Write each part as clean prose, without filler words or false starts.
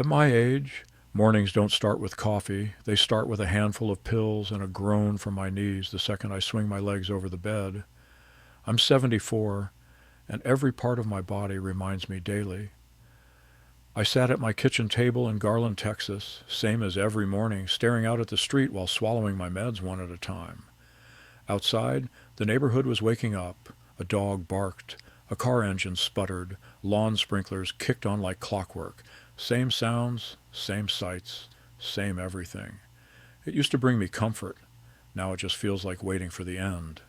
At my age, mornings don't start with coffee. They start with a handful of pills and a groan from my knees the second I swing my legs over the bed. I'm 74, and every part of my body reminds me daily. I sat at my kitchen table in Garland, Texas, same as every morning, staring out at the street while swallowing my meds one at a time. Outside, the neighborhood was waking up. A dog barked. A car engine sputtered. Lawn sprinklers kicked on like clockwork. Same sounds, same sights, same everything. It used to bring me comfort. Now it just feels like waiting for the end.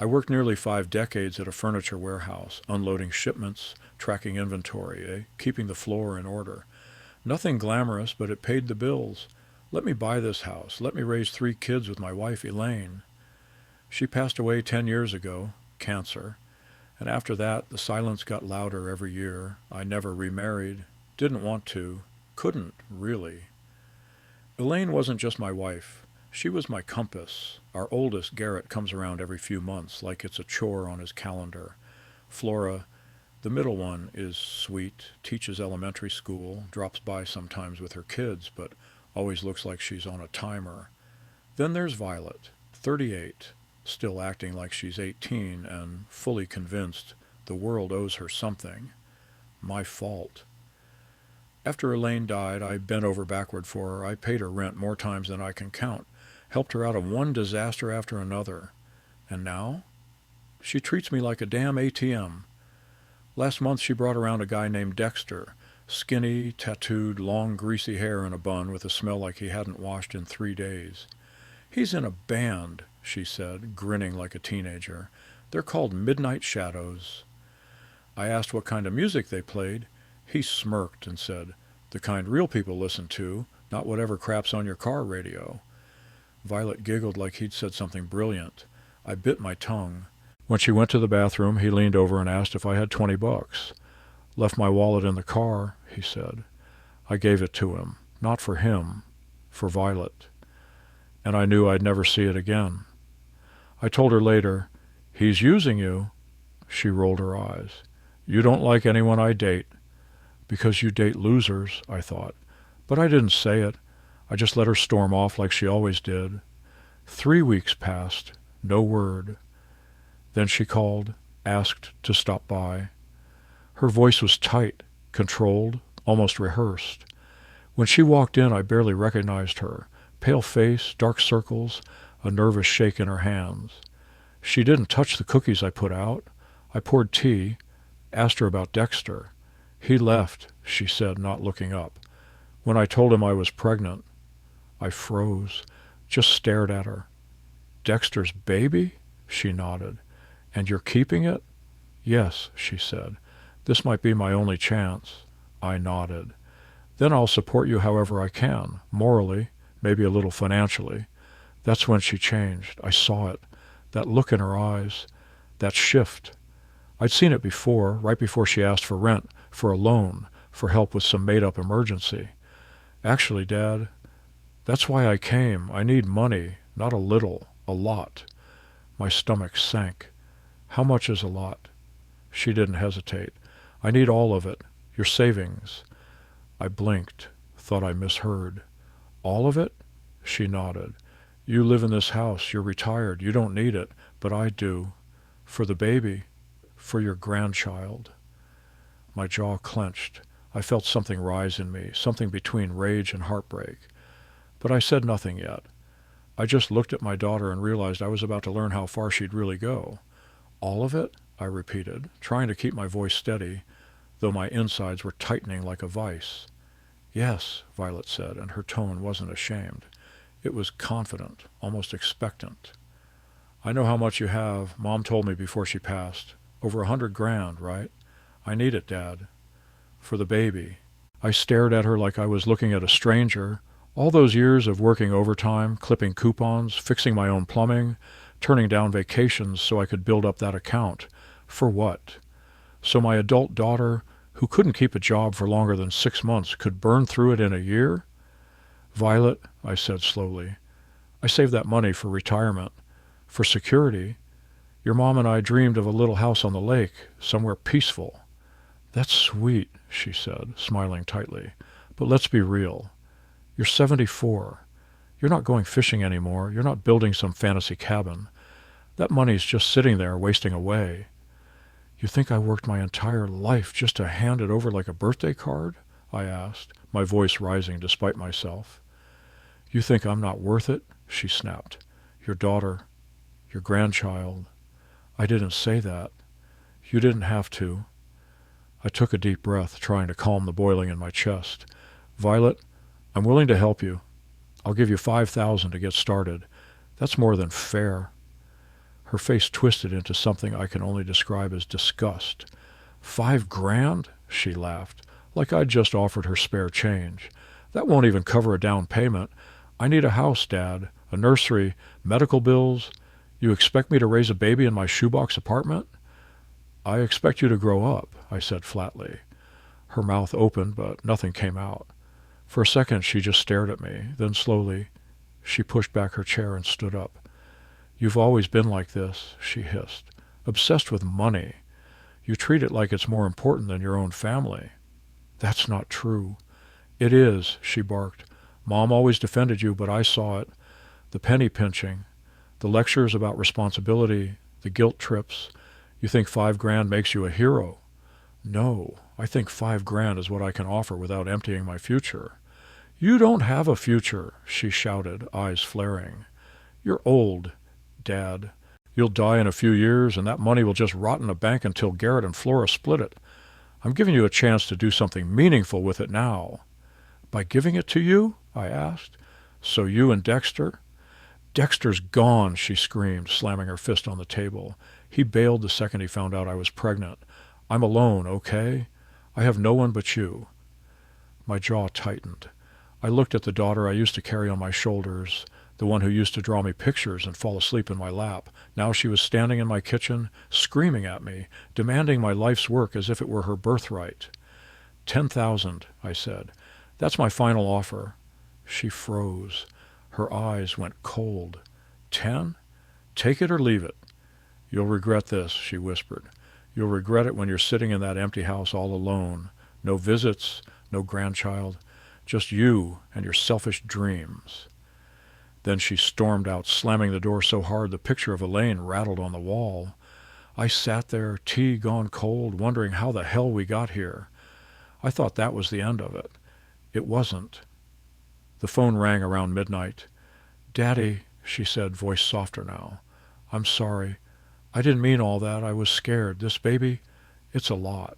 I worked nearly 5 decades at a furniture warehouse, unloading shipments, tracking inventory, keeping the floor in order. Nothing glamorous, but it paid the bills. Let me buy this house. Let me raise 3 kids with my wife, Elaine. She passed away 10 years ago, cancer. And after that, the silence got louder every year. I never remarried. Didn't want to. Couldn't, really. Elaine wasn't just my wife. She was my compass. Our oldest, Garrett, comes around every few months, like it's a chore on his calendar. Flora, the middle one, is sweet, teaches elementary school, drops by sometimes with her kids, but always looks like she's on a timer. Then there's Violet, 38, still acting like she's 18 and fully convinced the world owes her something. My fault. After Elaine died, I bent over backward for her. I paid her rent more times than I can count, helped her out of one disaster after another. And now? She treats me like a damn ATM. Last month she brought around a guy named Dexter, skinny, tattooed, long, greasy hair in a bun with a smell like he hadn't washed in 3 days. He's in a band, she said, grinning like a teenager. They're called Midnight Shadows. I asked what kind of music they played. He smirked and said, the kind real people listen to, not whatever crap's on your car radio. Violet giggled like he'd said something brilliant. I bit my tongue. When she went to the bathroom, he leaned over and asked if I had $20. Left my wallet in the car, he said. I gave it to him. Not for him. For Violet. And I knew I'd never see it again. I told her later, he's using you. She rolled her eyes. You don't like anyone I date. Because you date losers, I thought. But I didn't say it. I just let her storm off like she always did. 3 weeks passed. No word. Then she called, asked to stop by. Her voice was tight, controlled, almost rehearsed. When she walked in, I barely recognized her. Pale face, dark circles, a nervous shake in her hands. She didn't touch the cookies I put out. I poured tea, asked her about Dexter. He left, she said, not looking up. When I told him I was pregnant, I froze, just stared at her. Dexter's baby? She nodded. And you're keeping it? Yes, she said. This might be my only chance. I nodded. Then I'll support you however I can, morally, maybe a little financially. That's when she changed. I saw it. That look in her eyes. That shift. I'd seen it before, right before she asked for rent, for a loan, for help with some made-up emergency. Actually, Dad, that's why I came. I need money, not a little, a lot. My stomach sank. How much is a lot? She didn't hesitate. I need all of it. Your savings. I blinked, thought I misheard. All of it? She nodded. You live in this house. You're retired. You don't need it, but I do. For the baby. For your grandchild. My jaw clenched. I felt something rise in me, something between rage and heartbreak. But I said nothing yet. I just looked at my daughter and realized I was about to learn how far she'd really go. All of it? I repeated, trying to keep my voice steady, though my insides were tightening like a vice. Yes, Violet said, and her tone wasn't ashamed. It was confident, almost expectant. I know how much you have. Mom told me before she passed. Over $100,000, right? I need it, Dad. For the baby. I stared at her like I was looking at a stranger. All those years of working overtime, clipping coupons, fixing my own plumbing, turning down vacations so I could build up that account. For what? So my adult daughter, who couldn't keep a job for longer than 6 months, could burn through it in a year? Violet, I said slowly, I saved that money for retirement, for security. Your mom and I dreamed of a little house on the lake, somewhere peaceful. That's sweet, she said, smiling tightly. But let's be real. You're 74. You're not going fishing anymore. You're not building some fantasy cabin. That money's just sitting there wasting away. You think I worked my entire life just to hand it over like a birthday card? I asked, my voice rising despite myself. You think I'm not worth it? She snapped. Your daughter, your grandchild. I didn't say that. You didn't have to. I took a deep breath, trying to calm the boiling in my chest. Violet, I'm willing to help you. I'll give you $5,000 to get started. That's more than fair. Her face twisted into something I can only describe as disgust. $5,000? She laughed, like I'd just offered her spare change. That won't even cover a down payment. I need a house, Dad, a nursery, medical bills. You expect me to raise a baby in my shoebox apartment? I expect you to grow up, I said flatly. Her mouth opened, but nothing came out. For a second she just stared at me. Then slowly she pushed back her chair and stood up. You've always been like this, she hissed. Obsessed with money. You treat it like it's more important than your own family. That's not true. It is, she barked. Mom always defended you, but I saw it. The penny pinching, the lectures about responsibility, the guilt trips. You think $5,000 makes you a hero. No, I think $5,000 is what I can offer without emptying my future. You don't have a future, she shouted, eyes flaring. You're old, Dad. You'll die in a few years, and that money will just rot in a bank until Garrett and Flora split it. I'm giving you a chance to do something meaningful with it now. By giving it to you? I asked. So you and Dexter? Dexter's gone, she screamed, slamming her fist on the table. He bailed the second he found out I was pregnant. I'm alone, okay? I have no one but you. My jaw tightened. I looked at the daughter I used to carry on my shoulders, the one who used to draw me pictures and fall asleep in my lap. Now she was standing in my kitchen, screaming at me, demanding my life's work as if it were her birthright. $10,000, I said. That's my final offer. She froze. Her eyes went cold. 10? Take it or leave it. You'll regret this, she whispered. You'll regret it when you're sitting in that empty house all alone. No visits, no grandchild, just you and your selfish dreams. Then she stormed out, slamming the door so hard the picture of Elaine rattled on the wall. I sat there, tea gone cold, wondering how the hell we got here. I thought that was the end of it. It wasn't. The phone rang around midnight. Daddy, she said, voice softer now. I'm sorry. I didn't mean all that. I was scared. This baby, it's a lot.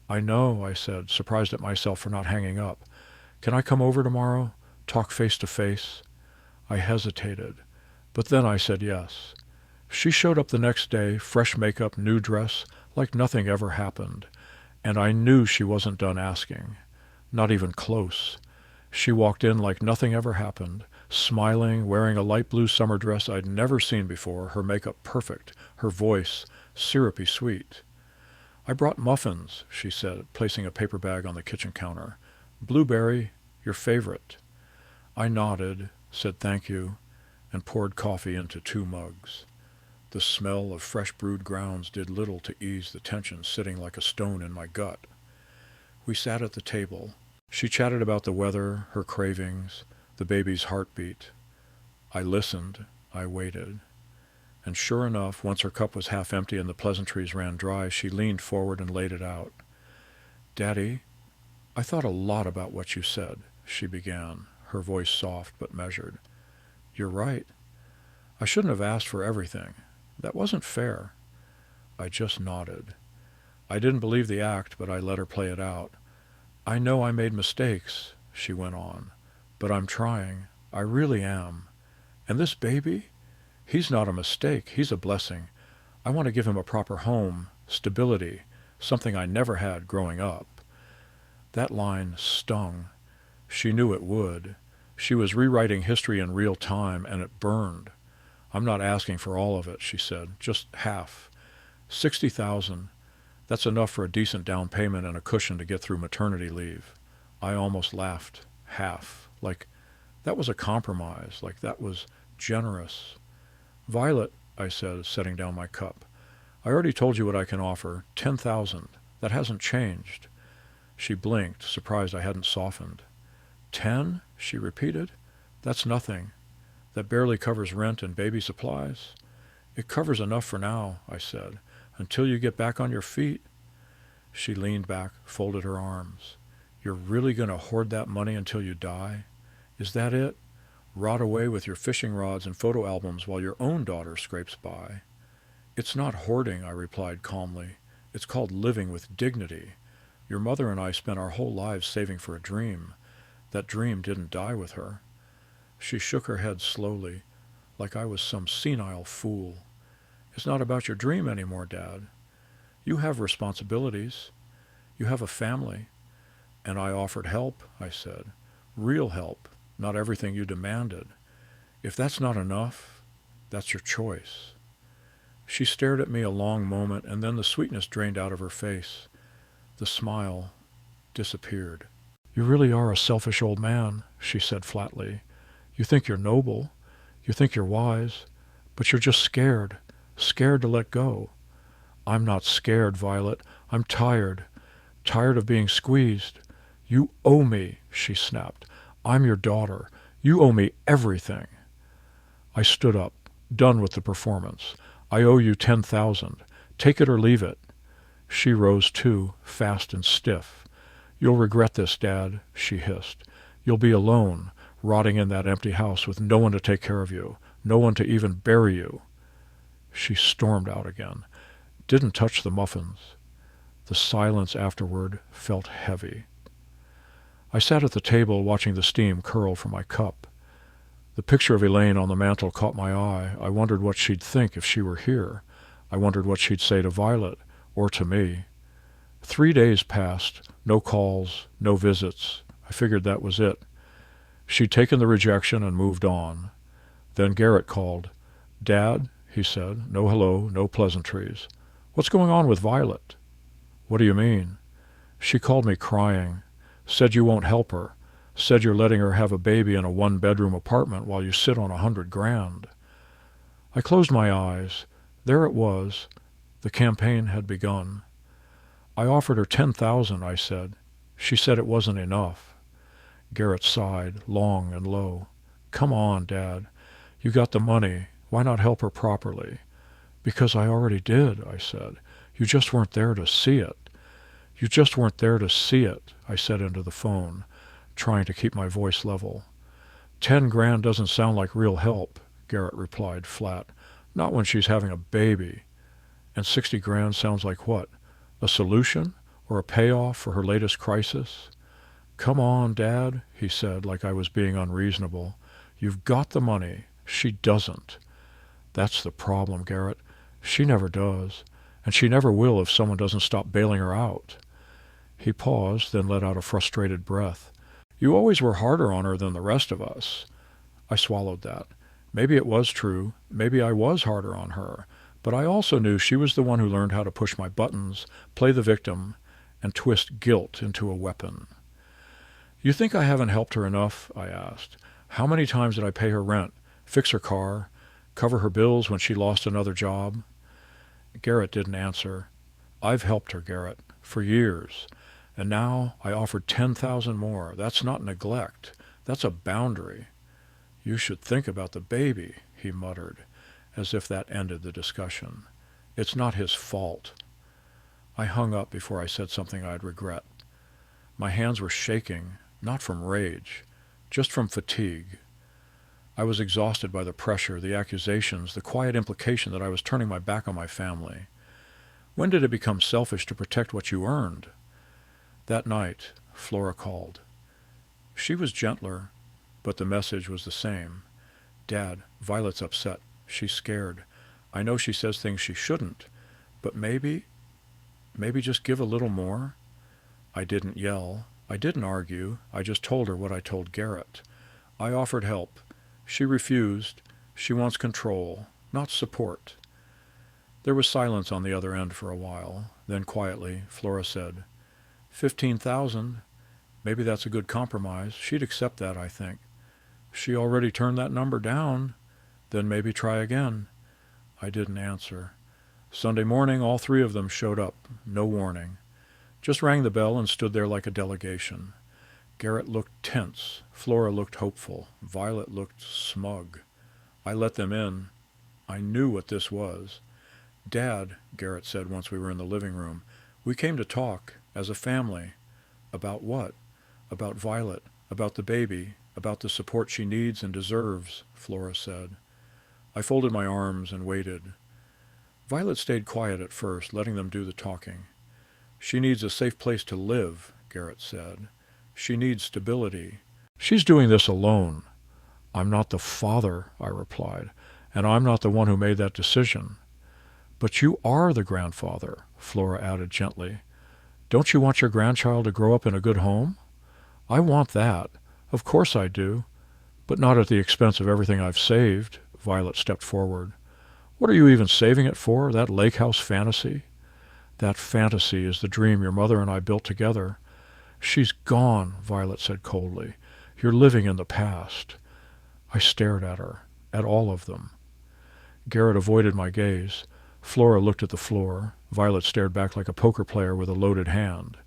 I know, I said, surprised at myself for not hanging up. Can I come over tomorrow? Talk face to face? I hesitated, but then I said yes. She showed up the next day, fresh makeup, new dress, like nothing ever happened, and I knew she wasn't done asking. Not even close. She walked in like nothing ever happened, smiling, wearing a light blue summer dress I'd never seen before, her makeup perfect, her voice syrupy sweet. I brought muffins, she said, placing a paper bag on the kitchen counter. Blueberry, your favorite. I nodded, said thank you, and poured coffee into 2 mugs. The smell of fresh brewed grounds did little to ease the tension sitting like a stone in my gut. We sat at the table. She chatted about the weather, her cravings, the baby's heartbeat. I listened, I waited. And sure enough, once her cup was half empty and the pleasantries ran dry, she leaned forward and laid it out. Daddy, I thought a lot about what you said, she began, her voice soft but measured. You're right. I shouldn't have asked for everything. That wasn't fair. I just nodded. I didn't believe the act, but I let her play it out. I know I made mistakes, she went on, but I'm trying. I really am. And this baby? He's not a mistake. He's a blessing. I want to give him a proper home, stability, something I never had growing up. That line stung. She knew it would. She was rewriting history in real time, and it burned. I'm not asking for all of it, she said, just half. 60,000. That's enough for a decent down payment and a cushion to get through maternity leave. I almost laughed. Half. Like that was a compromise. Like that was generous. Violet, I said, setting down my cup. I already told you what I can offer. 10,000. That hasn't changed. She blinked, surprised I hadn't softened. 10? She repeated. That's nothing. That barely covers rent and baby supplies. It covers enough for now, I said. Until you get back on your feet. She leaned back, folded her arms. You're really going to hoard that money until you die? Is that it? Rot away with your fishing rods and photo albums while your own daughter scrapes by? It's not hoarding, I replied calmly. It's called living with dignity. Your mother and I spent our whole lives saving for a dream. That dream didn't die with her. She shook her head slowly, like I was some senile fool. It's not about your dream anymore, Dad. You have responsibilities. You have a family. And I offered help, I said. Real help, not everything you demanded. If that's not enough, that's your choice. She stared at me a long moment, and then the sweetness drained out of her face. The smile disappeared. You really are a selfish old man, she said flatly. You think you're noble. You think you're wise. But you're just scared. Scared to let go. I'm not scared, Violet. I'm tired. Tired of being squeezed. You owe me, she snapped. I'm your daughter. You owe me everything. I stood up, done with the performance. I owe you 10,000. Take it or leave it. She rose too, fast and stiff. You'll regret this, Dad, she hissed. You'll be alone, rotting in that empty house with no one to take care of you, no one to even bury you. She stormed out again. Didn't touch the muffins. The silence afterward felt heavy. I sat at the table watching the steam curl from my cup. The picture of Elaine on the mantel caught my eye. I wondered what she'd think if she were here. I wondered what she'd say to Violet, or to me. 3 days passed, no calls, no visits. I figured that was it. She'd taken the rejection and moved on. Then Garrett called. Dad, he said, no hello, no pleasantries. What's going on with Violet? What do you mean? She called me crying. Said you won't help her. Said you're letting her have a baby in a 1-bedroom apartment while you sit on $100,000. I closed my eyes. There it was. The campaign had begun. I offered her 10,000, I said. She said it wasn't enough. Garrett sighed, long and low. Come on, Dad. You got the money. Why not help her properly? Because I already did, I said. You just weren't there to see it. You just weren't there to see it, I said into the phone, trying to keep my voice level. 10 grand doesn't sound like real help, Garrett replied flat. Not when she's having a baby. And 60 grand sounds like what? A solution? Or a payoff for her latest crisis? Come on, Dad, he said, like I was being unreasonable. You've got the money. She doesn't. That's the problem, Garrett. She never does. And she never will if someone doesn't stop bailing her out. He paused, then let out a frustrated breath. You always were harder on her than the rest of us. I swallowed that. Maybe it was true. Maybe I was harder on her. But I also knew she was the one who learned how to push my buttons, play the victim, and twist guilt into a weapon. You think I haven't helped her enough? I asked. How many times did I pay her rent, fix her car, cover her bills when she lost another job? Garrett didn't answer. I've helped her, Garrett, for years. And now I offered 10,000 more. That's not neglect. That's a boundary. You should think about the baby, he muttered, as if that ended the discussion. It's not his fault. I hung up before I said something I'd regret. My hands were shaking, not from rage, just from fatigue. I was exhausted by the pressure, the accusations, the quiet implication that I was turning my back on my family. When did it become selfish to protect what you earned? That night, Flora called. She was gentler, but the message was the same. Dad, Violet's upset. She's scared. I know she says things she shouldn't, but maybe just give a little more? I didn't yell. I didn't argue. I just told her what I told Garrett. I offered help. She refused. She wants control, not support. There was silence on the other end for a while. Then quietly, Flora said, 15,000. Maybe that's a good compromise. She'd accept that, I think. She already turned that number down. Then maybe try again. I didn't answer. Sunday morning, all 3 of them showed up. No warning. Just rang the bell and stood there like a delegation. Garrett looked tense. Flora looked hopeful. Violet looked smug. I let them in. I knew what this was. "Dad," Garrett said once we were in the living room, "we came to talk, as a family." "About what?" "About Violet, about the baby, about the support she needs and deserves," Flora said. I folded my arms and waited. Violet stayed quiet at first, letting them do the talking. "She needs a safe place to live," Garrett said. "She needs stability. She's doing this alone." "I'm not the father," I replied, "and I'm not the one who made that decision." "But you are the grandfather," Flora added gently. "Don't you want your grandchild to grow up in a good home?" "I want that. Of course I do. But not at the expense of everything I've saved." Violet stepped forward. "What are you even saving it for? That lake house fantasy?" "That fantasy is the dream your mother and I built together." "She's gone," Violet said coldly. "You're living in the past." I stared at her, at all of them. Garrett avoided my gaze. Flora looked at the floor. Violet stared back like a poker player with a loaded hand.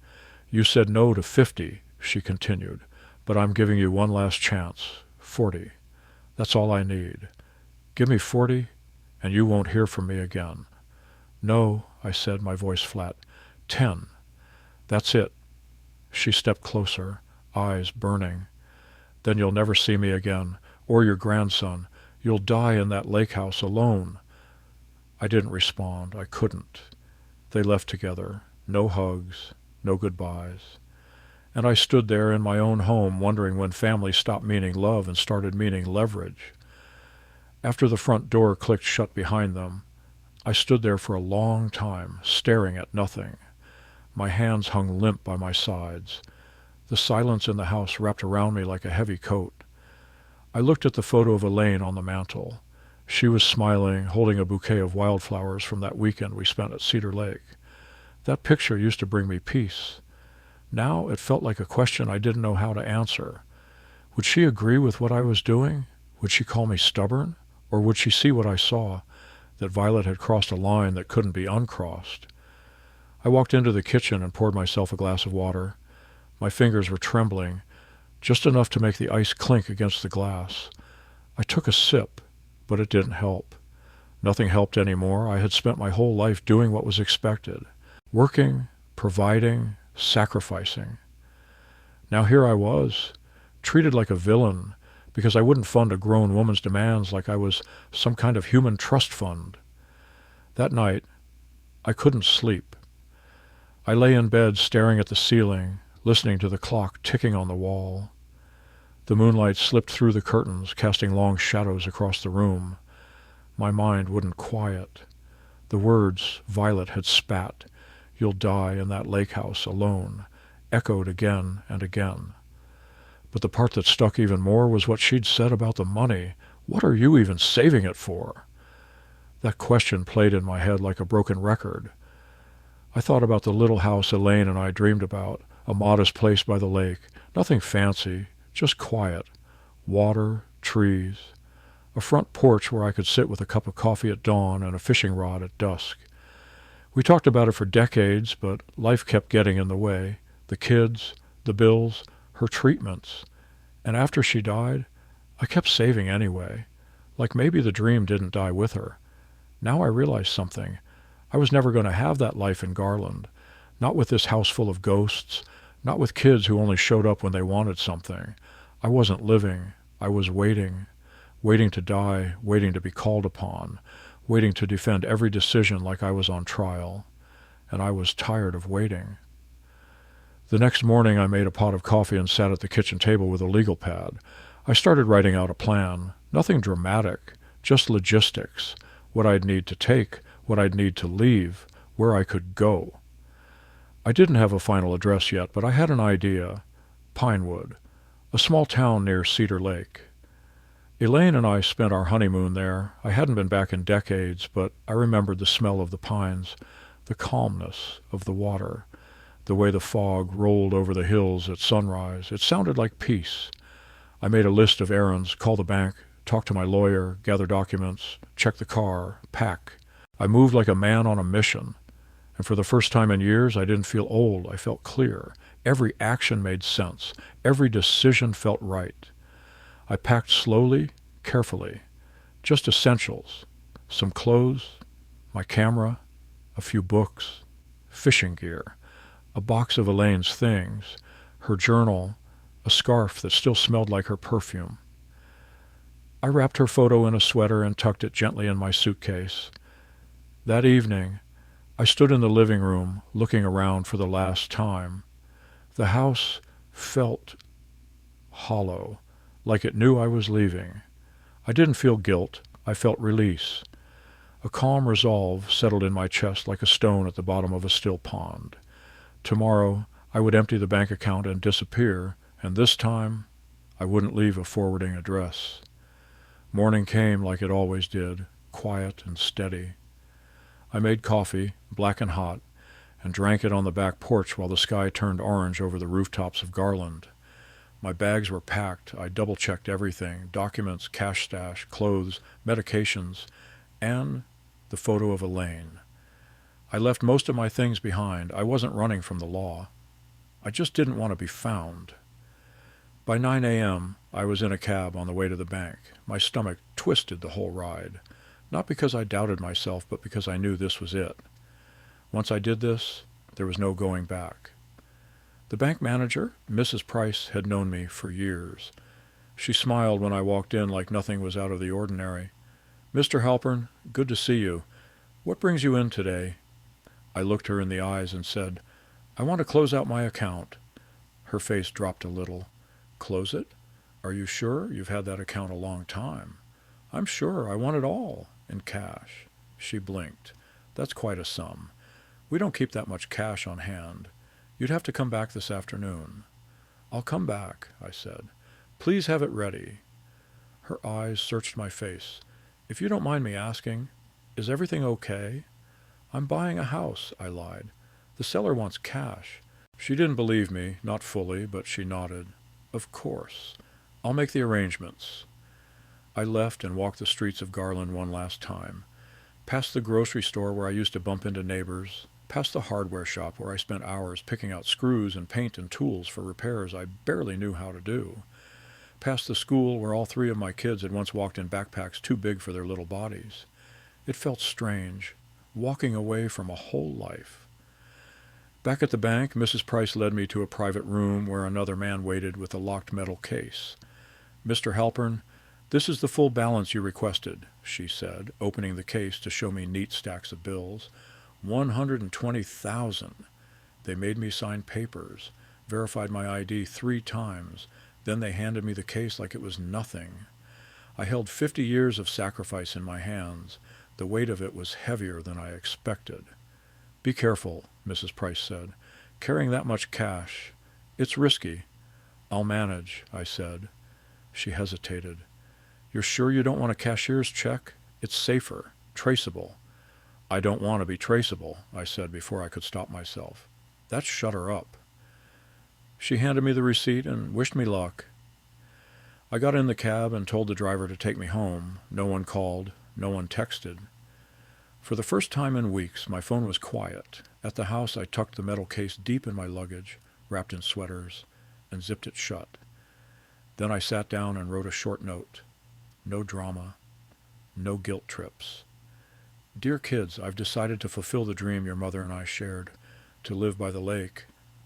"You said no to 50, she continued, "but I'm giving you one last chance. 40. That's all I need. Give me 40, and you won't hear from me again." "No," I said, my voice flat. 10. "That's it." She stepped closer, eyes burning. "Then you'll never see me again, or your grandson. You'll die in that lake house alone." I didn't respond. I couldn't. They left together. No hugs, no goodbyes. And I stood there in my own home wondering when family stopped meaning love and started meaning leverage. After the front door clicked shut behind them, I stood there for a long time, staring at nothing. My hands hung limp by my sides. The silence in the house wrapped around me like a heavy coat. I looked at the photo of Elaine on the mantel. She was smiling, holding a bouquet of wildflowers from that weekend we spent at Cedar Lake. That picture used to bring me peace. Now it felt like a question I didn't know how to answer. Would she agree with what I was doing? Would she call me stubborn? Or would she see what I saw, that Violet had crossed a line that couldn't be uncrossed? I walked into the kitchen and poured myself a glass of water. My fingers were trembling, just enough to make the ice clink against the glass. I took a sip, but it didn't help. Nothing helped anymore. I had spent my whole life doing what was expected, working, providing, sacrificing. Now here I was, treated like a villain, because I wouldn't fund a grown woman's demands like I was some kind of human trust fund. That night, I couldn't sleep. I lay in bed staring at the ceiling, listening to the clock ticking on the wall. The moonlight slipped through the curtains, casting long shadows across the room. My mind wouldn't quiet. The words Violet had spat, "You'll die in that lake house alone," echoed again and again. But the part that stuck even more was what she'd said about the money. "What are you even saving it for?" That question played in my head like a broken record. I thought about the little house Elaine and I dreamed about, a modest place by the lake, nothing fancy, just quiet, water, trees, a front porch where I could sit with a cup of coffee at dawn and a fishing rod at dusk. We talked about it for decades, but life kept getting in the way. The kids, the bills, her treatments. And after she died, I kept saving anyway, like maybe the dream didn't die with her. Now I realized something. I was never going to have that life in Garland, not with this house full of ghosts, not with kids who only showed up when they wanted something. I wasn't living. I was waiting, waiting to die, waiting to be called upon, waiting to defend every decision like I was on trial. And I was tired of waiting. The next morning I made a pot of coffee and sat at the kitchen table with a legal pad. I started writing out a plan. Nothing dramatic, just logistics. What I'd need to take, what I'd need to leave, where I could go. I didn't have a final address yet, but I had an idea. Pinewood, a small town near Cedar Lake. Elaine and I spent our honeymoon there. I hadn't been back in decades, but I remembered the smell of the pines, the calmness of the water, the way the fog rolled over the hills at sunrise. It sounded like peace. I made a list of errands, call the bank, talk to my lawyer, gather documents, check the car, pack. I moved like a man on a mission. And for the first time in years, I didn't feel old. I felt clear. Every action made sense. Every decision felt right. I packed slowly, carefully, just essentials, some clothes, my camera, a few books, fishing gear, a box of Elaine's things, her journal, a scarf that still smelled like her perfume. I wrapped her photo in a sweater and tucked it gently in my suitcase. That evening, I stood in the living room, looking around for the last time. The house felt hollow, like it knew I was leaving. I didn't feel guilt. I felt release. A calm resolve settled in my chest like a stone at the bottom of a still pond. Tomorrow, I would empty the bank account and disappear, and this time, I wouldn't leave a forwarding address. Morning came like it always did, quiet and steady. I made coffee, black and hot, and drank it on the back porch while the sky turned orange over the rooftops of Garland. My bags were packed. I double-checked everything: documents, cash stash, clothes, medications, and the photo of Elaine. I left most of my things behind. I wasn't running from the law. I just didn't want to be found. By 9 a.m., I was in a cab on the way to the bank. My stomach twisted the whole ride, not because I doubted myself, but because I knew this was it. Once I did this, there was no going back. The bank manager, Mrs. Price, had known me for years. She smiled when I walked in like nothing was out of the ordinary. "Mr. Halpern, good to see you. What brings you in today?" I looked her in the eyes and said, "I want to close out my account." Her face dropped a little. "Close it? Are you sure? You've had that account a long time." "I'm sure. I want it all, in cash." She blinked. "That's quite a sum. We don't keep that much cash on hand. You'd have to come back this afternoon." "I'll come back," I said. "Please have it ready." Her eyes searched my face. "If you don't mind me asking, is everything okay?" "I'm buying a house," I lied. "The seller wants cash." She didn't believe me, not fully, but she nodded. "Of course. I'll make the arrangements." I left and walked the streets of Garland one last time. Past the grocery store where I used to bump into neighbors, past the hardware shop where I spent hours picking out screws and paint and tools for repairs I barely knew how to do, past the school where all three of my kids had once walked in backpacks too big for their little bodies. It felt strange, walking away from a whole life. Back at the bank, Mrs. Price led me to a private room where another man waited with a locked metal case. "Mr. Halpern, this is the full balance you requested," she said, opening the case to show me neat stacks of bills. $120,000. They made me sign papers, verified my ID 3 times. Then they handed me the case like it was nothing. I held 50 years of sacrifice in my hands. The weight of it was heavier than I expected. "Be careful," Mrs. Price said. "Carrying that much cash, it's risky." "I'll manage," I said. She hesitated. "You're sure you don't want a cashier's check? It's safer, traceable." "I don't want to be traceable," I said before I could stop myself. "That's shut her up." She handed me the receipt and wished me luck. I got in the cab and told the driver to take me home. No one called, no one texted. For the first time in weeks, my phone was quiet. At the house, I tucked the metal case deep in my luggage, wrapped in sweaters, and zipped it shut. Then I sat down and wrote a short note. No drama, no guilt trips. "Dear kids, I've decided to fulfill the dream your mother and I shared, to live by the lake.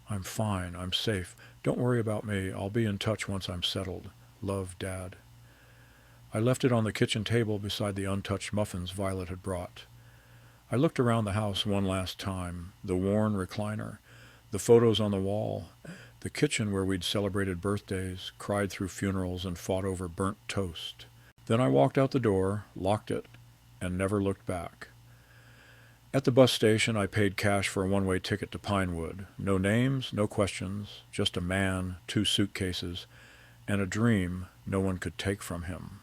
I'm fine. I'm safe. Don't worry about me. I'll be in touch once I'm settled. Love, Dad." I left it on the kitchen table beside the untouched muffins Violet had brought. I looked around the house one last time. The worn recliner, the photos on the wall, the kitchen where we'd celebrated birthdays, cried through funerals, and fought over burnt toast. Then I walked out the door, locked it, and never looked back. At the bus station, I paid cash for a one-way ticket to Pinewood. No names, no questions, just a man, 2 suitcases, and a dream no one could take from him.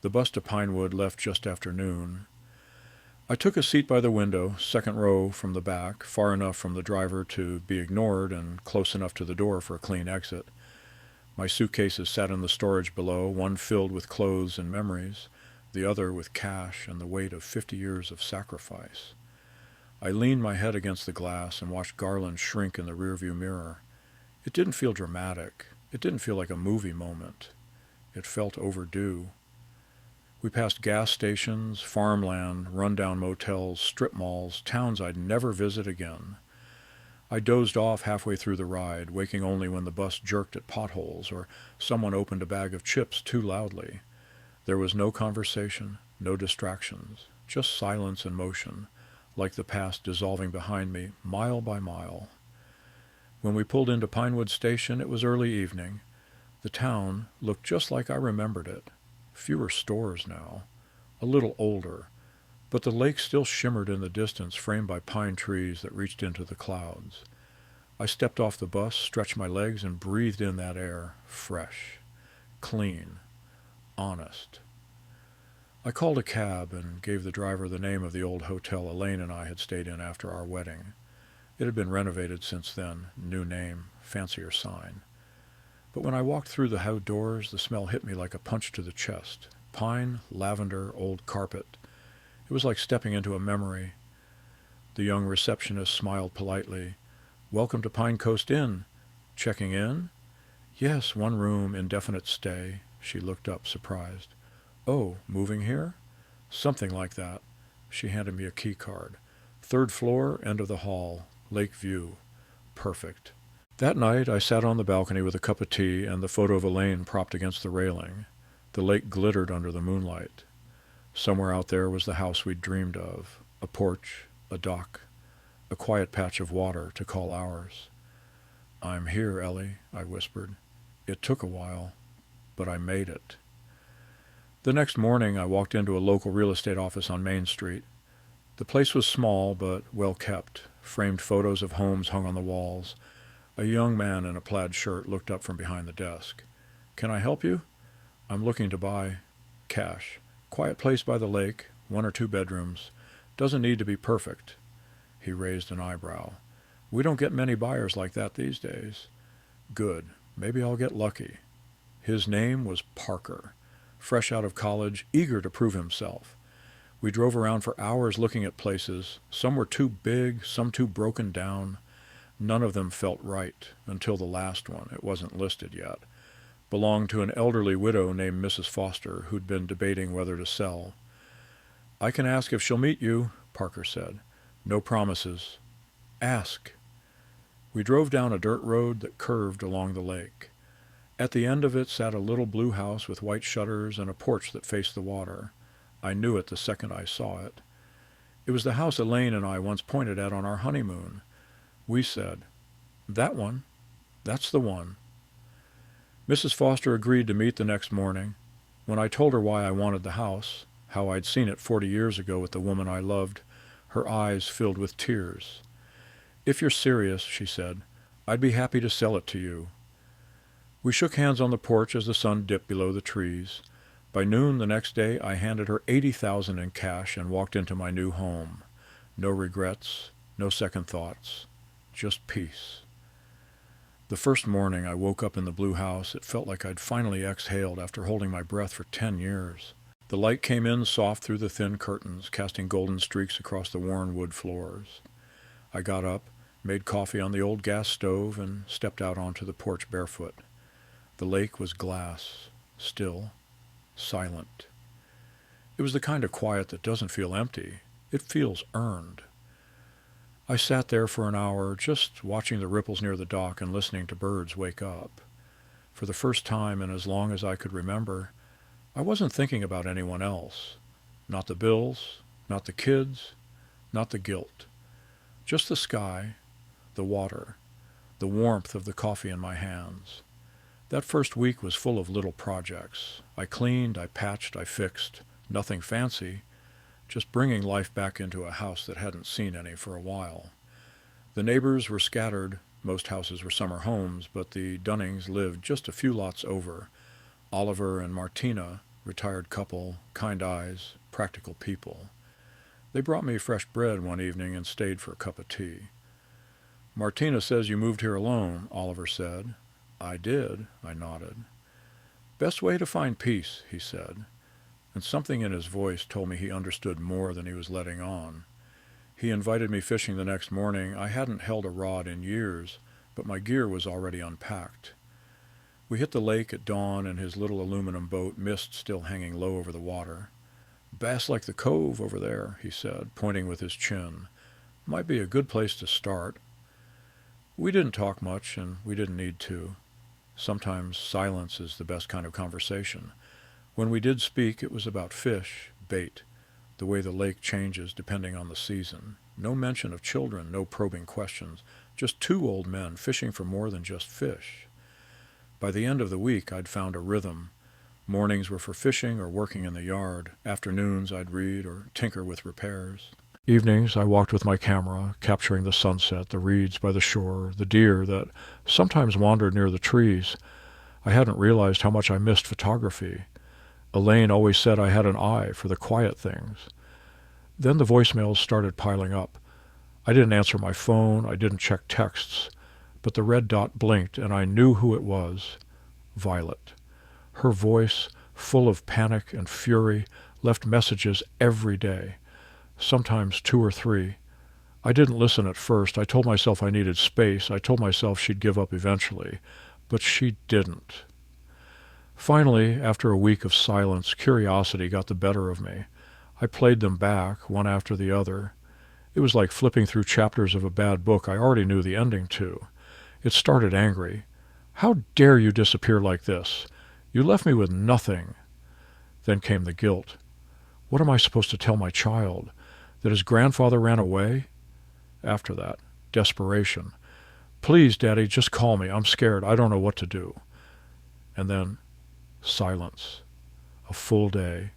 The bus to Pinewood left just after noon. I took a seat by the window, second row from the back, far enough from the driver to be ignored and close enough to the door for a clean exit. My suitcases sat in the storage below, one filled with clothes and memories, the other with cash and the weight of 50 years of sacrifice. I leaned my head against the glass and watched Garland shrink in the rearview mirror. It didn't feel dramatic. It didn't feel like a movie moment. It felt overdue. We passed gas stations, farmland, rundown motels, strip malls, towns I'd never visit again. I dozed off halfway through the ride, waking only when the bus jerked at potholes or someone opened a bag of chips too loudly. There was no conversation, no distractions, just silence and motion, like the past dissolving behind me, mile by mile. When we pulled into Pinewood Station, it was early evening. The town looked just like I remembered it. Fewer stores now, a little older, but the lake still shimmered in the distance, framed by pine trees that reached into the clouds. I stepped off the bus, stretched my legs, and breathed in that air, fresh, clean, honest. I called a cab and gave the driver the name of the old hotel Elaine and I had stayed in after our wedding. It had been renovated since then, new name, fancier sign. But when I walked through the outdoors, the smell hit me like a punch to the chest. Pine, lavender, old carpet. It was like stepping into a memory. The young receptionist smiled politely. "Welcome to Pine Coast Inn. Checking in?" "Yes, one room, indefinite stay." She looked up, surprised. "Oh, moving here?" "Something like that." She handed me a key card. "Third floor, end of the hall. Lake view. Perfect." That night I sat on the balcony with a cup of tea and the photo of Elaine propped against the railing. The lake glittered under the moonlight. Somewhere out there was the house we'd dreamed of, a porch, a dock, a quiet patch of water to call ours. "I'm here, Ellie," I whispered. "It took a while, but I made it." The next morning I walked into a local real estate office on Main Street. The place was small but well kept. Framed photos of homes hung on the walls. A young man in a plaid shirt looked up from behind the desk. "Can I help you?" "I'm looking to buy cash. Quiet place by the lake, 1 or 2 bedrooms. Doesn't need to be perfect." He raised an eyebrow. "We don't get many buyers like that these days." "Good. Maybe I'll get lucky." His name was Parker. Fresh out of college, eager to prove himself. We drove around for hours looking at places. Some were too big, some too broken down. None of them felt right, until the last one, it wasn't listed yet, belonged to an elderly widow named Mrs. Foster, who'd been debating whether to sell. "I can ask if she'll meet you," Parker said. "No promises. Ask." We drove down a dirt road that curved along the lake. At the end of it sat a little blue house with white shutters and a porch that faced the water. I knew it the second I saw it. It was the house Elaine and I once pointed at on our honeymoon. We said, "That one. That's the one." Mrs. Foster agreed to meet the next morning. When I told her why I wanted the house, how I'd seen it 40 years ago with the woman I loved, her eyes filled with tears. "If you're serious," she said, "I'd be happy to sell it to you." We shook hands on the porch as the sun dipped below the trees. By noon the next day I handed her $80,000 in cash and walked into my new home. No regrets, no second thoughts, just peace. The first morning I woke up in the blue house, it felt like I'd finally exhaled after holding my breath for 10 years. The light came in soft through the thin curtains, casting golden streaks across the worn wood floors. I got up, made coffee on the old gas stove, and stepped out onto the porch barefoot. The lake was glass, still, silent. It was the kind of quiet that doesn't feel empty. It feels earned. I sat there for an hour, just watching the ripples near the dock and listening to birds wake up. For the first time in as long as I could remember, I wasn't thinking about anyone else. Not the bills, not the kids, not the guilt. Just the sky, the water, the warmth of the coffee in my hands. That first week was full of little projects. I cleaned, I patched, I fixed. Nothing fancy, just bringing life back into a house that hadn't seen any for a while. The neighbors were scattered. Most houses were summer homes, but the Dunnings lived just a few lots over. Oliver and Martina, retired couple, kind eyes, practical people. They brought me fresh bread one evening and stayed for a cup of tea. "Martina says you moved here alone," Oliver said. "I did," I nodded. "Best way to find peace," he said. And something in his voice told me he understood more than he was letting on. He invited me fishing the next morning. I hadn't held a rod in years, but my gear was already unpacked. We hit the lake at dawn in his little aluminum boat, mist still hanging low over the water. "Bass like the cove over there," he said, pointing with his chin. "Might be a good place to start." We didn't talk much, and we didn't need to. Sometimes silence is the best kind of conversation. When we did speak, it was about fish, bait, the way the lake changes depending on the season. No mention of children, no probing questions, just two old men fishing for more than just fish. By the end of the week, I'd found a rhythm. Mornings were for fishing or working in the yard. Afternoons, I'd read or tinker with repairs. Evenings, I walked with my camera, capturing the sunset, the reeds by the shore, the deer that sometimes wandered near the trees. I hadn't realized how much I missed photography. Elaine always said I had an eye for the quiet things. Then the voicemails started piling up. I didn't answer my phone, I didn't check texts, but the red dot blinked and I knew who it was. Violet. Her voice, full of panic and fury, left messages every day. Sometimes 2 or 3. I didn't listen at first. I told myself I needed space. I told myself she'd give up eventually. But she didn't. Finally, after a week of silence, curiosity got the better of me. I played them back, one after the other. It was like flipping through chapters of a bad book I already knew the ending to. It started angry. "How dare you disappear like this? You left me with nothing." Then came the guilt. What am I supposed to tell my child? That his grandfather ran away? After that, desperation. "Please, Daddy, just call me. I'm scared. I don't know what to do." And then silence. A full day.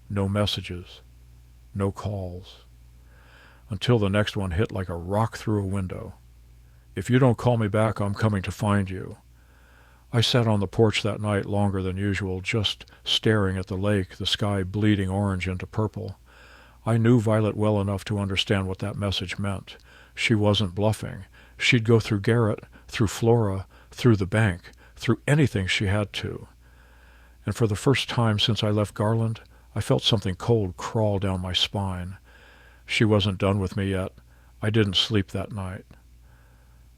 No messages. No calls. Until the next one hit like a rock through a window. "If you don't call me back, I'm coming to find you." I sat on the porch that night longer than usual, just staring at the lake, the sky bleeding orange into purple. I knew Violet well enough to understand what that message meant. She wasn't bluffing. She'd go through Garrett, through Flora, through the bank, through anything she had to. And for the first time since I left Garland, I felt something cold crawl down my spine. She wasn't done with me yet. I didn't sleep that night.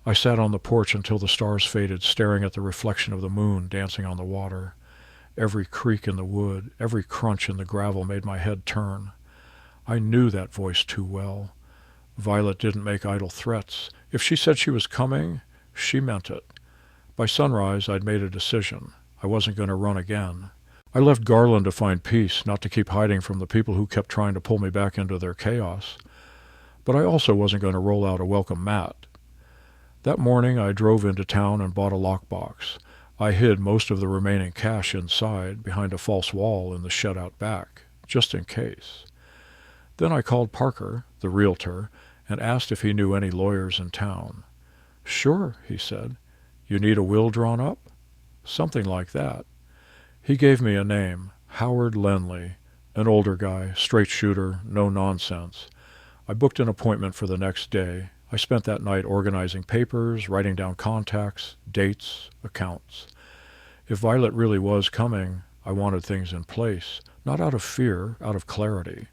I sat on the porch until the stars faded, staring at the reflection of the moon dancing on the water. Every creak in the wood, every crunch in the gravel made my head turn. I knew that voice too well. Violet didn't make idle threats. If she said she was coming, she meant it. By sunrise, I'd made a decision. I wasn't going to run again. I left Garland to find peace, not to keep hiding from the people who kept trying to pull me back into their chaos. But I also wasn't going to roll out a welcome mat. That morning, I drove into town and bought a lockbox. I hid most of the remaining cash inside, behind a false wall in the shed out back, just in case. Then I called Parker, the realtor, and asked if he knew any lawyers in town. "Sure," he said. "You need a will drawn up?" Something like that. He gave me a name, Howard Lenley, an older guy, straight shooter, no nonsense. I booked an appointment for the next day. I spent that night organizing papers, writing down contacts, dates, accounts. If Violet really was coming, I wanted things in place, not out of fear, out of clarity.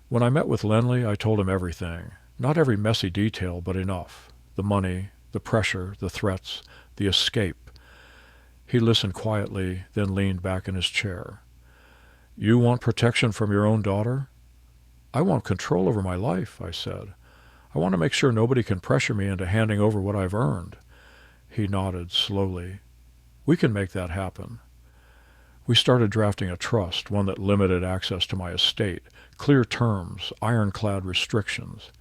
When I met with Lenley, I told him everything. Not every messy detail, but enough. The money, the pressure, the threats, the escape. He listened quietly, then leaned back in his chair. "You want protection from your own daughter?" "I want control over my life," I said. "I want to make sure nobody can pressure me into handing over what I've earned." He nodded slowly. "We can make that happen." We started drafting a trust, one that limited access to my estate, clear terms, ironclad restrictions.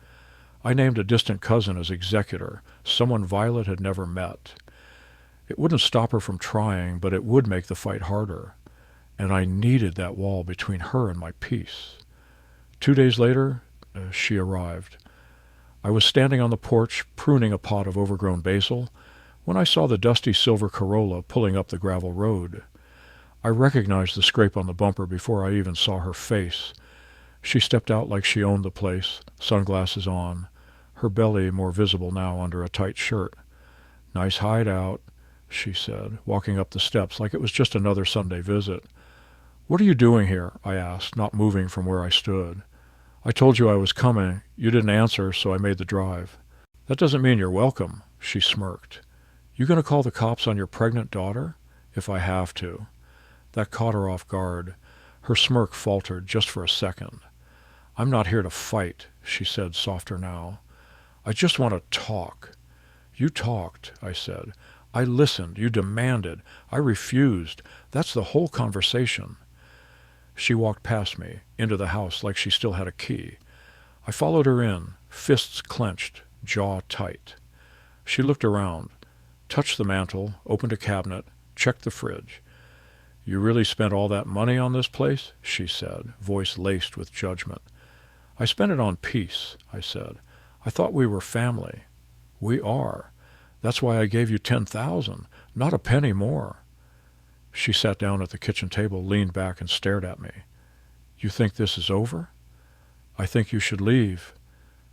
I named a distant cousin as executor, someone Violet had never met. It wouldn't stop her from trying, but it would make the fight harder. And I needed that wall between her and my peace. 2 days later, she arrived. I was standing on the porch, pruning a pot of overgrown basil, when I saw the dusty silver Corolla pulling up the gravel road. I recognized the scrape on the bumper before I even saw her face. She stepped out like she owned the place, sunglasses on, her belly more visible now under a tight shirt. "Nice hideout," she said, walking up the steps like it was just another Sunday visit. "What are you doing here?" I asked, not moving from where I stood. I told you I was coming. You didn't answer, so I made the drive. That doesn't mean you're welcome, she smirked. You going to call the cops on your pregnant daughter? If I have to. That caught her off guard. Her smirk faltered just for a second. I'm not here to fight, she said, softer now. I just want to talk. You talked, I said. I listened. You demanded. I refused. That's the whole conversation. She walked past me, into the house like she still had a key. I followed her in, fists clenched, jaw tight. She looked around, touched the mantel, opened a cabinet, checked the fridge. You really spent all that money on this place? She said, voice laced with judgment. I spent it on peace, I said. I thought we were family. We are. That's why I gave you $10,000, not a penny more. She sat down at the kitchen table, leaned back, and stared at me. You think this is over? I think you should leave.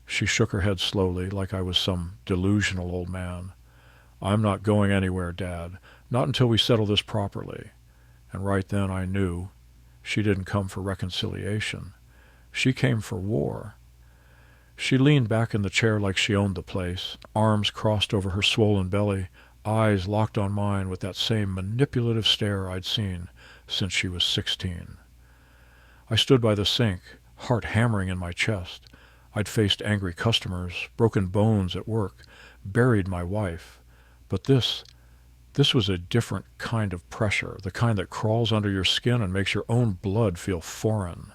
She shook her head slowly, like I was some delusional old man. I'm not going anywhere, Dad, not until we settle this properly. And right then I knew she didn't come for reconciliation. She came for war. She leaned back in the chair like she owned the place, arms crossed over her swollen belly, eyes locked on mine with that same manipulative stare I'd seen since she was 16. I stood by the sink, heart hammering in my chest. I'd faced angry customers, broken bones at work, buried my wife. But this was a different kind of pressure, the kind that crawls under your skin and makes your own blood feel foreign.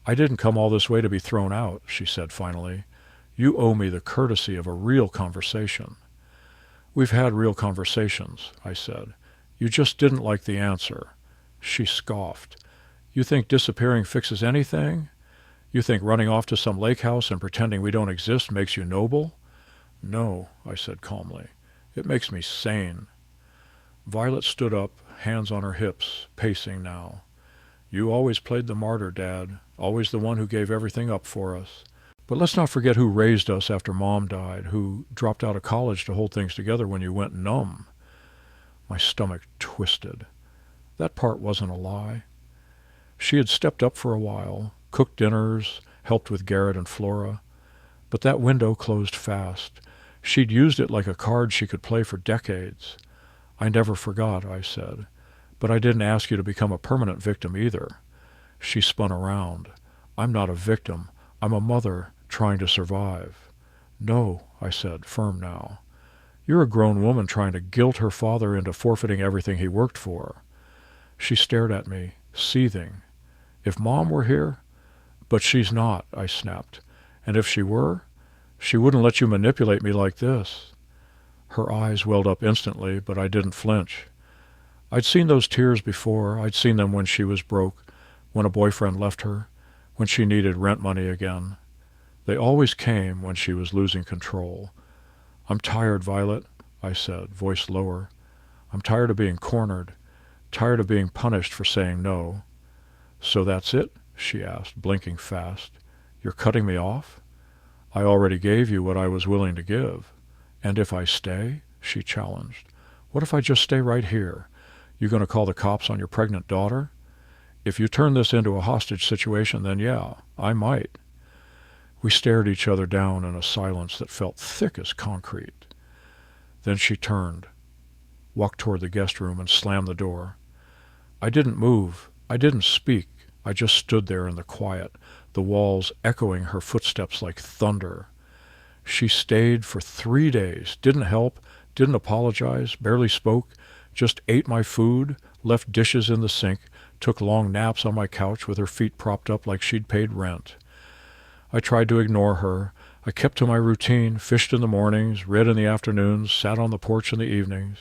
I didn't come all this way to be thrown out, she said finally. You owe me the courtesy of a real conversation. We've had real conversations, I said. You just didn't like the answer. She scoffed. You think disappearing fixes anything? You think running off to some lake house and pretending we don't exist makes you noble? No, I said calmly. It makes me sane. Violet stood up, hands on her hips, pacing now. You always played the martyr, Dad, always the one who gave everything up for us. But let's not forget who raised us after Mom died, who dropped out of college to hold things together when you went numb. My stomach twisted. That part wasn't a lie. She had stepped up for a while, cooked dinners, helped with Garrett and Flora. But that window closed fast. She'd used it like a card she could play for decades. I never forgot, I said. But I didn't ask you to become a permanent victim either. She spun around. I'm not a victim. I'm a mother trying to survive. No, I said, firm now. You're a grown woman trying to guilt her father into forfeiting everything he worked for. She stared at me, seething. If Mom were here? But she's not, I snapped. And if she were, she wouldn't let you manipulate me like this. Her eyes welled up instantly, but I didn't flinch. I'd seen those tears before. I'd seen them when she was broke, when a boyfriend left her, when she needed rent money again. They always came when she was losing control. I'm tired, Violet, I said, voice lower. I'm tired of being cornered, tired of being punished for saying no. So that's it? She asked, blinking fast. You're cutting me off? I already gave you what I was willing to give. And if I stay? She challenged. What if I just stay right here? You going to call the cops on your pregnant daughter? If you turn this into a hostage situation, then yeah, I might. We stared each other down in a silence that felt thick as concrete. Then she turned, walked toward the guest room, and slammed the door. I didn't move. I didn't speak. I just stood there in the quiet, the walls echoing her footsteps like thunder. She stayed for 3 days, didn't help, didn't apologize, barely spoke, just ate my food, left dishes in the sink, took long naps on my couch with her feet propped up like she'd paid rent. I tried to ignore her. I kept to my routine, fished in the mornings, read in the afternoons, sat on the porch in the evenings.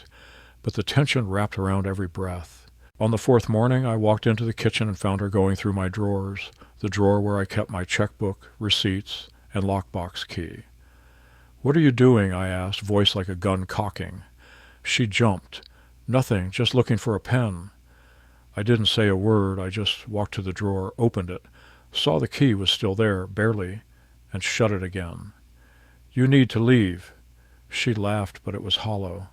But the tension wrapped around every breath. On the 4th morning, I walked into the kitchen and found her going through my drawers, the drawer where I kept my checkbook, receipts, and lockbox key. What are you doing? I asked, voice like a gun cocking. She jumped. Nothing, just looking for a pen. I didn't say a word. I just walked to the drawer, opened it, saw the key was still there, barely, and shut it again. You need to leave. She laughed, but it was hollow.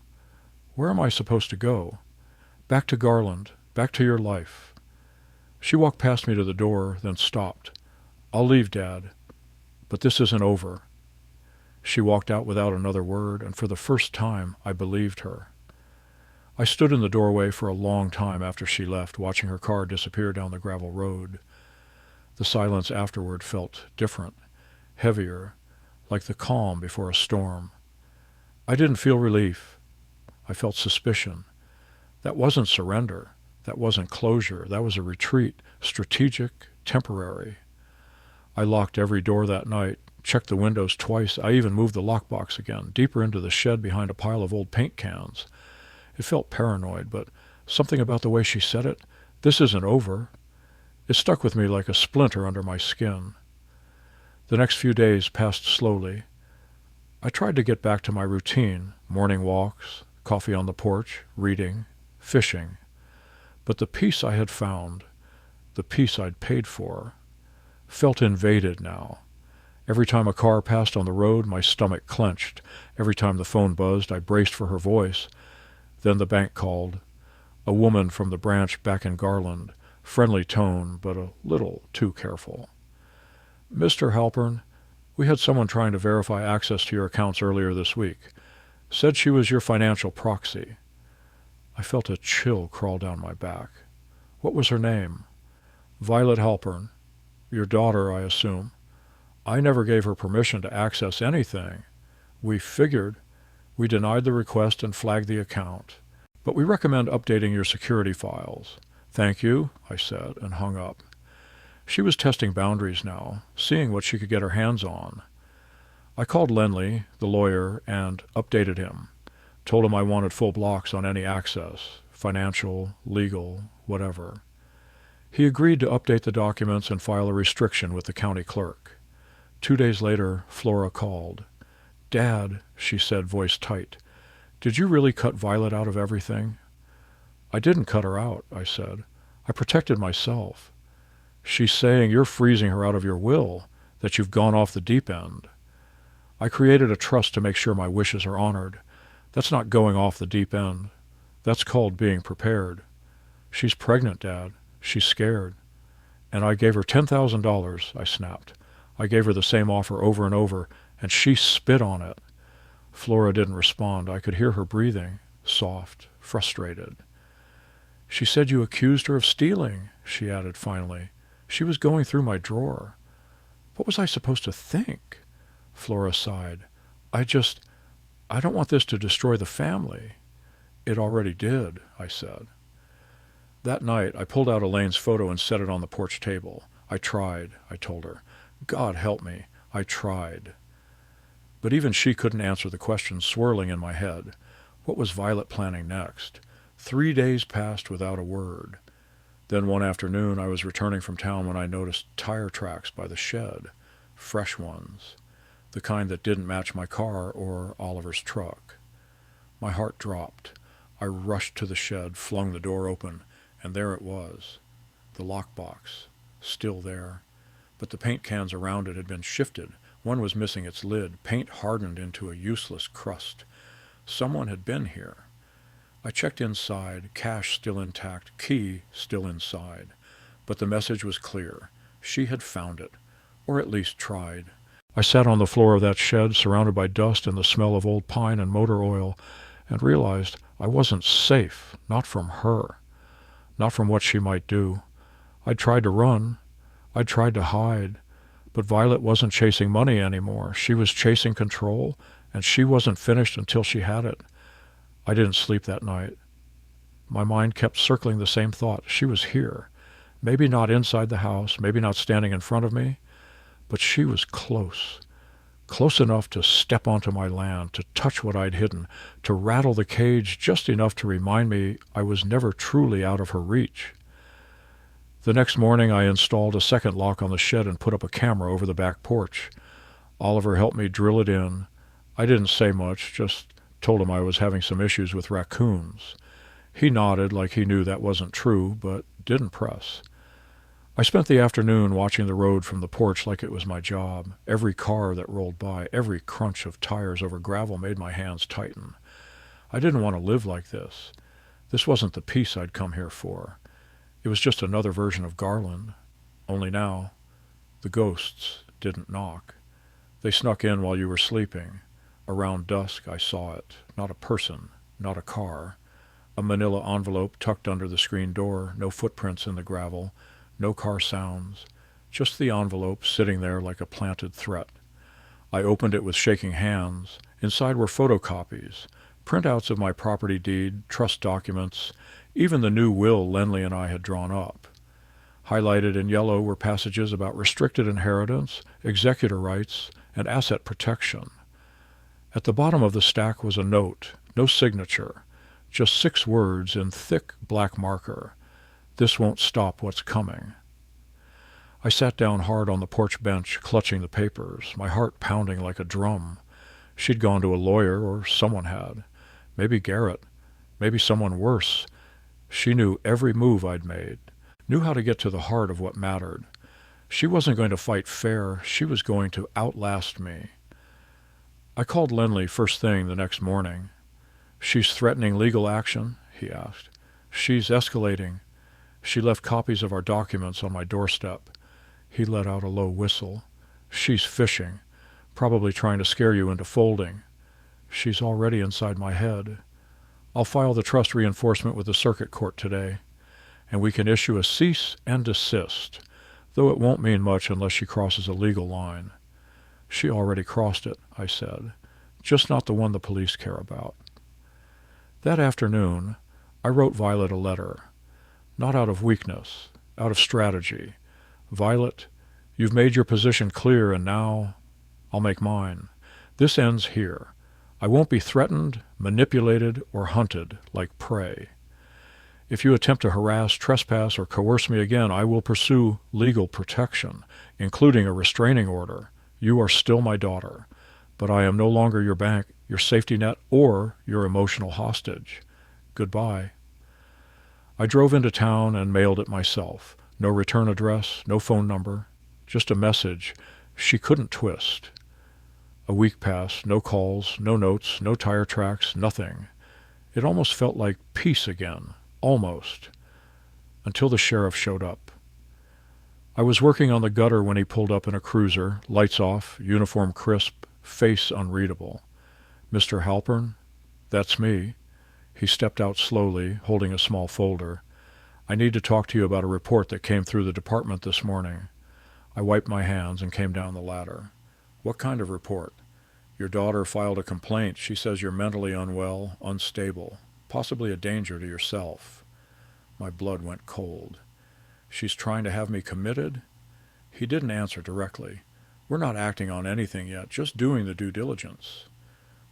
Where am I supposed to go? Back to Garland, back to your life. She walked past me to the door, then stopped. I'll leave, Dad, but this isn't over." She walked out without another word, and for the first time I believed her. I stood in the doorway for a long time after she left, watching her car disappear down the gravel road. The silence afterward felt different, heavier, like the calm before a storm. I didn't feel relief. I felt suspicion. That wasn't surrender. That wasn't closure. That was a retreat, strategic, temporary. I locked every door that night, checked the windows twice. I even moved the lockbox again, deeper into the shed behind a pile of old paint cans. It felt paranoid, but something about the way she said it, "This isn't over," it stuck with me like a splinter under my skin. The next few days passed slowly. I tried to get back to my routine, morning walks, coffee on the porch, reading, fishing. But the peace I had found, the peace I'd paid for, felt invaded now. Every time a car passed on the road, my stomach clenched. Every time the phone buzzed, I braced for her voice. Then the bank called. A woman from the branch back in Garland, friendly tone, but a little too careful. "Mr. Halpern, we had someone trying to verify access to your accounts earlier this week. Said she was your financial proxy." I felt a chill crawl down my back. "What was her name?" "Violet Halpern. Your daughter, I assume." "I never gave her permission to access anything. We figured. We denied the request and flagged the account. But we recommend updating your security files." "Thank you," I said, and hung up. She was testing boundaries now, seeing what she could get her hands on. I called Lenley, the lawyer, and updated him. Told him I wanted full blocks on any access, financial, legal, whatever. He agreed to update the documents and file a restriction with the county clerk. 2 days later, Flora called. "Dad," she said, voice tight, "did you really cut Violet out of everything?" "I didn't cut her out," I said. "I protected myself." "She's saying you're freezing her out of your will, that you've gone off the deep end." "I created a trust to make sure my wishes are honored. That's not going off the deep end. That's called being prepared." "She's pregnant, Dad. She's scared." "And I gave her $10,000, I snapped. I gave her the same offer over and over, and she spit on it. Flora didn't respond. I could hear her breathing, soft, frustrated. "She said you accused her of stealing," she added finally. "She was going through my drawer." "What was I supposed to think?" Flora sighed. I don't want this to destroy the family." "It already did," I said. That night, I pulled out Elaine's photo and set it on the porch table. "I tried," I told her. "God help me, I tried." But even she couldn't answer the question swirling in my head. What was Violet planning next? 3 days passed without a word. Then one afternoon I was returning from town when I noticed tire tracks by the shed. Fresh ones. The kind that didn't match my car or Oliver's truck. My heart dropped. I rushed to the shed, flung the door open, and there it was. The lockbox. Still there. But the paint cans around it had been shifted. One was missing its lid, paint hardened into a useless crust. Someone had been here. I checked inside, cash still intact, key still inside. But the message was clear. She had found it, or at least tried. I sat on the floor of that shed, surrounded by dust and the smell of old pine and motor oil, and realized I wasn't safe, not from her, not from what she might do. I'd tried to run. I'd tried to hide. But Violet wasn't chasing money anymore. She was chasing control, and she wasn't finished until she had it. I didn't sleep that night. My mind kept circling the same thought. She was here. Maybe not inside the house, maybe not standing in front of me, but she was close. Close enough to step onto my land, to touch what I'd hidden, to rattle the cage just enough to remind me I was never truly out of her reach. The next morning I installed a second lock on the shed and put up a camera over the back porch. Oliver helped me drill it in. I didn't say much, just told him I was having some issues with raccoons. He nodded like he knew that wasn't true, but didn't press. I spent the afternoon watching the road from the porch like it was my job. Every car that rolled by, every crunch of tires over gravel made my hands tighten. I didn't want to live like this. This wasn't the peace I'd come here for. It was just another version of Garland. Only now, The ghosts didn't knock. They snuck in while you were sleeping. Around dusk I saw it. Not a person, not a car. A manila envelope tucked under the screen door, no footprints in the gravel, no car sounds. Just the envelope sitting there like a planted threat. I opened it with shaking hands. Inside were photocopies, printouts of my property deed, trust documents, even the new will Lenley and I had drawn up. Highlighted in yellow were passages about restricted inheritance, executor rights, and asset protection. At the bottom of the stack was a note, no signature, just 6 words in thick black marker. This won't stop what's coming. I sat down hard on the porch bench, clutching the papers, my heart pounding like a drum. She'd gone to a lawyer, or someone had. Maybe Garrett. Maybe someone worse. She knew every move I'd made, knew how to get to the heart of what mattered. She wasn't going to fight fair. She was going to outlast me. I called Lenley first thing the next morning. "She's threatening legal action?" he asked. "She's escalating." She left copies of our documents on my doorstep. He let out a low whistle. "She's fishing, probably trying to scare you into folding. She's already inside my head. I'll file the trust reinforcement with the circuit court today, and we can issue a cease and desist, though it won't mean much unless she crosses a legal line." "She already crossed it," I said, "just not the one the police care about." That afternoon, I wrote Violet a letter, not out of weakness, out of strategy. "Violet, you've made your position clear, and now I'll make mine. This ends here. I won't be threatened, manipulated, or hunted like prey. If you attempt to harass, trespass, or coerce me again, I will pursue legal protection, including a restraining order. You are still my daughter, but I am no longer your bank, your safety net, or your emotional hostage. Goodbye." I drove into town and mailed it myself. No return address, no phone number, just a message she couldn't twist. A week passed, no calls, no notes, no tire tracks, nothing. It almost felt like peace again, almost, until the sheriff showed up. I was working on the gutter when he pulled up in a cruiser, lights off, uniform crisp, face unreadable. "Mr. Halpern?" "That's me." He stepped out slowly, holding a small folder. "I need to talk to you about a report that came through the department this morning." I wiped my hands and came down the ladder. "What kind of report?" "Your daughter filed a complaint. She says you're mentally unwell, unstable, possibly a danger to yourself." My blood went cold. "She's trying to have me committed?" He didn't answer directly. "We're not acting on anything yet, just doing the due diligence."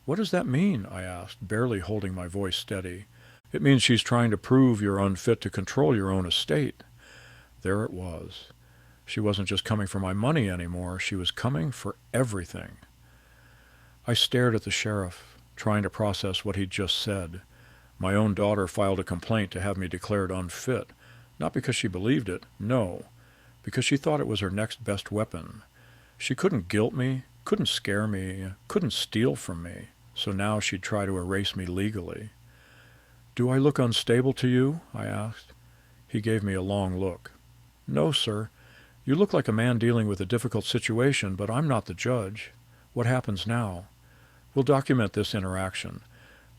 "What does that mean?" I asked, barely holding my voice steady. "It means she's trying to prove you're unfit to control your own estate." There it was. She wasn't just coming for my money anymore. She was coming for everything. I stared at the sheriff, trying to process what he'd just said. My own daughter filed a complaint to have me declared unfit, not because she believed it, no, because she thought it was her next best weapon. She couldn't guilt me, couldn't scare me, couldn't steal from me, so now she'd try to erase me legally. "Do I look unstable to you?" I asked. He gave me a long look. "No, sir. You look like a man dealing with a difficult situation, but I'm not the judge. What happens now? We'll document this interaction.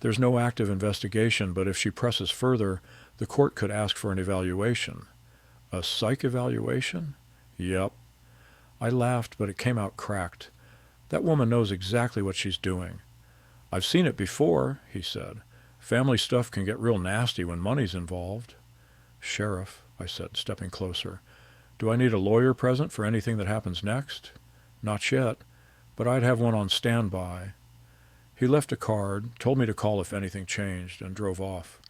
There's no active investigation, but if she presses further, the court could ask for an evaluation." "A psych evaluation?" "Yep." I laughed, but it came out cracked. "That woman knows exactly what she's doing." "I've seen it before," he said. "Family stuff can get real nasty when money's involved." "Sheriff," I said, stepping closer, "do I need a lawyer present for anything that happens next?" "Not yet, but I'd have one on standby." He left a card, told me to call if anything changed, and drove off.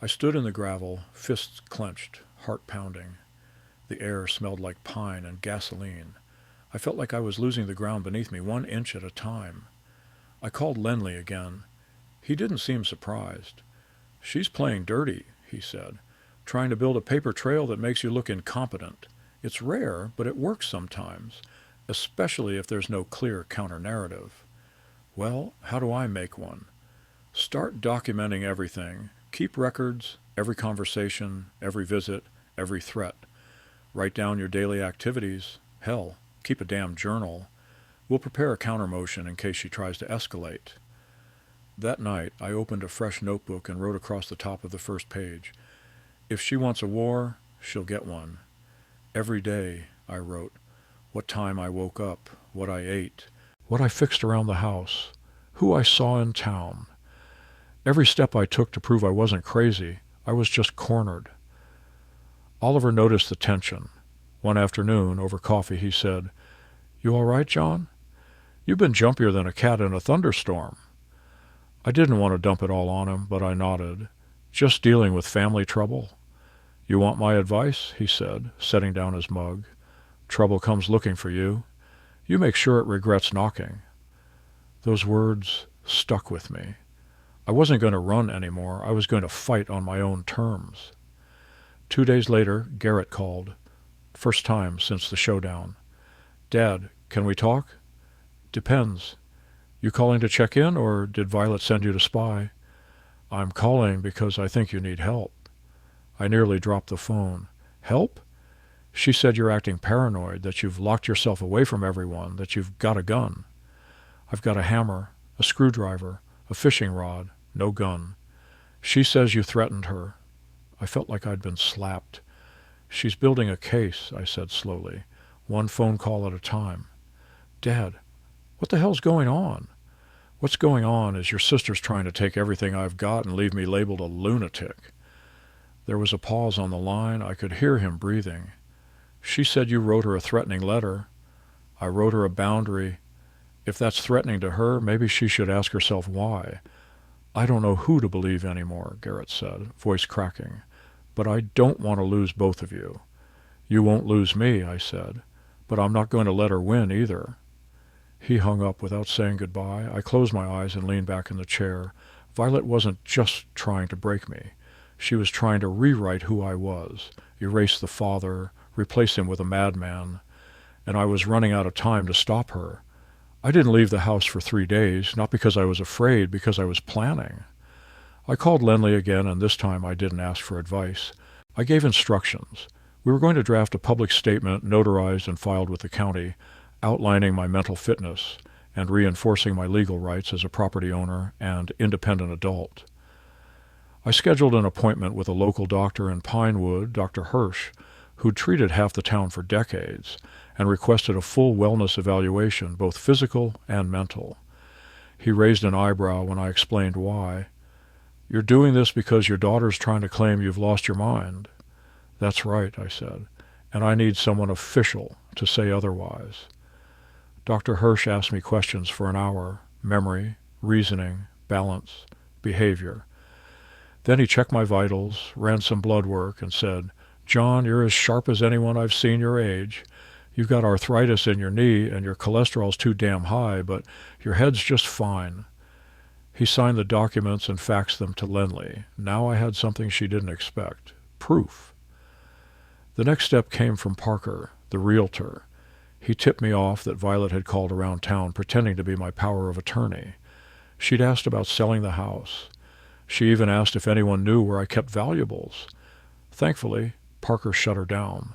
I stood in the gravel, fists clenched, heart pounding. The air smelled like pine and gasoline. I felt like I was losing the ground beneath me 1 inch at a time. I called Lenley again. He didn't seem surprised. "She's playing dirty," he said, "trying to build a paper trail that makes you look incompetent. It's rare, but it works sometimes, especially if there's no clear counter-narrative." "Well, how do I make one?" "Start documenting everything. Keep records, every conversation, every visit, every threat. Write down your daily activities. Hell, Keep a damn journal. We'll prepare a counter-motion in case she tries to escalate. That night, I opened a fresh notebook and wrote across the top of the first page, "If she wants a war, she'll get one." Every day, I wrote, what time I woke up, what I ate, what I fixed around the house, who I saw in town. Every step I took to prove I wasn't crazy, I was just cornered. Oliver noticed the tension. One afternoon, over coffee, he said, "You all right, John? You've been jumpier than a cat in a thunderstorm." I didn't want to dump it all on him, but I nodded. "Just dealing with family trouble." "You want my advice?" he said, setting down his mug. "Trouble comes looking for you. You make sure it regrets knocking." Those words stuck with me. I wasn't going to run anymore. I was going to fight on my own terms. 2 days later, Garrett called. First time since the showdown. "Dad, can we talk?" "Depends. You calling to check in, or did Violet send you to spy?" "I'm calling because I think you need help." I nearly dropped the phone. "Help?" "She said you're acting paranoid, that you've locked yourself away from everyone, that you've got a gun." "I've got a hammer, a screwdriver, a fishing rod, no gun. She says you threatened her." I felt like I'd been slapped. "She's building a case," I said slowly, "one phone call at a time." "Dad, what the hell's going on?" "What's going on is your sister's trying to take everything I've got and leave me labeled a lunatic." There was a pause on the line. I could hear him breathing. "She said you wrote her a threatening letter." "I wrote her a boundary. If that's threatening to her, maybe she should ask herself why." "I don't know who to believe anymore," Garrett said, voice cracking. "But I don't want to lose both of you." "You won't lose me," I said. "But I'm not going to let her win either." He hung up without saying goodbye. I closed my eyes and leaned back in the chair. Violet wasn't just trying to break me. She was trying to rewrite who I was, erase the father, replace him with a madman. And I was running out of time to stop her. I didn't leave the house for 3 days, not because I was afraid, because I was planning. I called Lenley again, and this time I didn't ask for advice. I gave instructions. We were going to draft a public statement, notarized and filed with the county, outlining my mental fitness and reinforcing my legal rights as a property owner and independent adult. I scheduled an appointment with a local doctor in Pinewood, Dr. Hirsch, who'd treated half the town for decades, and requested a full wellness evaluation, both physical and mental. He raised an eyebrow when I explained why. "You're doing this because your daughter's trying to claim you've lost your mind." "That's right," I said, "and I need someone official to say otherwise." Dr. Hirsch asked me questions for an hour: memory, reasoning, balance, behavior. Then he checked my vitals, ran some blood work, and said, "John, you're as sharp as anyone I've seen your age. You've got arthritis in your knee and your cholesterol's too damn high, but your head's just fine." He signed the documents and faxed them to Lenley. Now I had something she didn't expect. Proof. The next step came from Parker, the realtor. He tipped me off that Violet had called around town pretending to be my power of attorney. She'd asked about selling the house. She even asked if anyone knew where I kept valuables. Thankfully, Parker shut her down.